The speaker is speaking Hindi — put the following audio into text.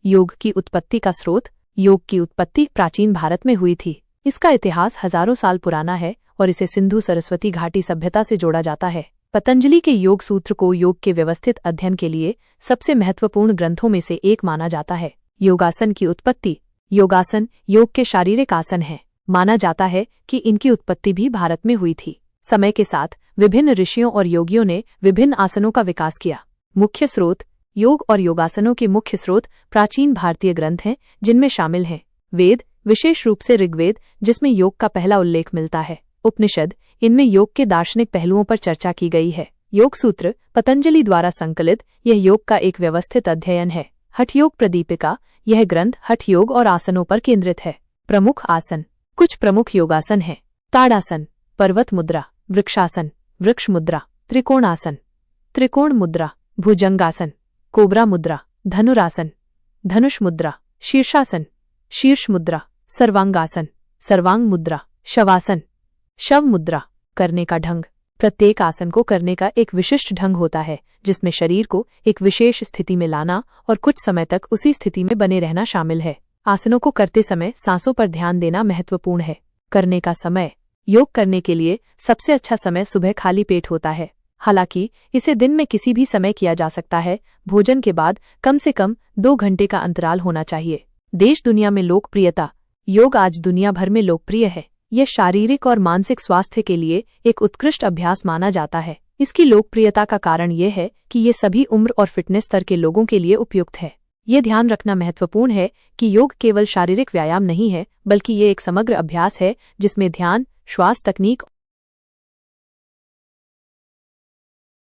योग की उत्पत्ति का स्रोत। योग की उत्पत्ति प्राचीन भारत में हुई थी। इसका इतिहास हजारों साल पुराना है और इसे सिंधु सरस्वती घाटी सभ्यता से जोड़ा जाता है। पतंजलि के योग सूत्र को योग के व्यवस्थित अध्ययन के लिए सबसे महत्वपूर्ण ग्रंथों में से एक माना जाता है। योगासन की उत्पत्ति। योगासन योग के शारीरिक आसन हैं। माना जाता है कि इनकी उत्पत्ति भी भारत में हुई थी। समय के साथ विभिन्न ऋषियों और योगियों ने विभिन्न आसनों का विकास किया। मुख्य स्रोत। योग और योगासनों के मुख्य स्रोत प्राचीन भारतीय ग्रंथ हैं, जिनमें शामिल हैं वेद, विशेष रूप से ऋग्वेद, जिसमें योग का पहला उल्लेख मिलता है। उपनिषद, इनमें योग के दार्शनिक पहलुओं पर चर्चा की गई है। योग सूत्र, पतंजलि द्वारा संकलित, यह योग का एक व्यवस्थित अध्ययन है। हठ योग प्रदीपिका, यह ग्रंथ हठ योग और आसनों पर केंद्रित है। प्रमुख आसन। कुछ प्रमुख योगासन हैं। ताड़ासन, पर्वत मुद्रा, वृक्षासन, वृक्ष मुद्रा, त्रिकोणासन, त्रिकोण मुद्रा, भुजंगासन, कोबरा मुद्रा, धनुरासन, धनुष मुद्रा, शीर्षासन, शीर्ष मुद्रा, सर्वांगासन, सर्वांग मुद्रा, शवासन, शव मुद्रा। करने का ढंग। प्रत्येक आसन को करने का एक विशिष्ट ढंग होता है, जिसमें शरीर को एक विशेष स्थिति में लाना और कुछ समय तक उसी स्थिति में बने रहना शामिल है। आसनों को करते समय सांसों पर ध्यान देना महत्वपूर्ण है। करने का समय। योग करने के लिए सबसे अच्छा समय सुबह खाली पेट होता है। हालांकि इसे दिन में किसी भी समय किया जा सकता है। भोजन के बाद कम से कम 2 घंटे का अंतराल होना चाहिए। देश दुनिया में लोकप्रियता। योग आज दुनिया भर में लोकप्रिय है। यह शारीरिक और मानसिक स्वास्थ्य के लिए एक उत्कृष्ट अभ्यास माना जाता है। इसकी लोकप्रियता का कारण यह है कि ये सभी उम्र और फिटनेस स्तर के लोगों के लिए उपयुक्त है। ये ध्यान रखना महत्वपूर्ण है कि योग केवल शारीरिक व्यायाम नहीं है, बल्कि ये एक समग्र अभ्यास है जिसमें ध्यान, श्वास तकनीक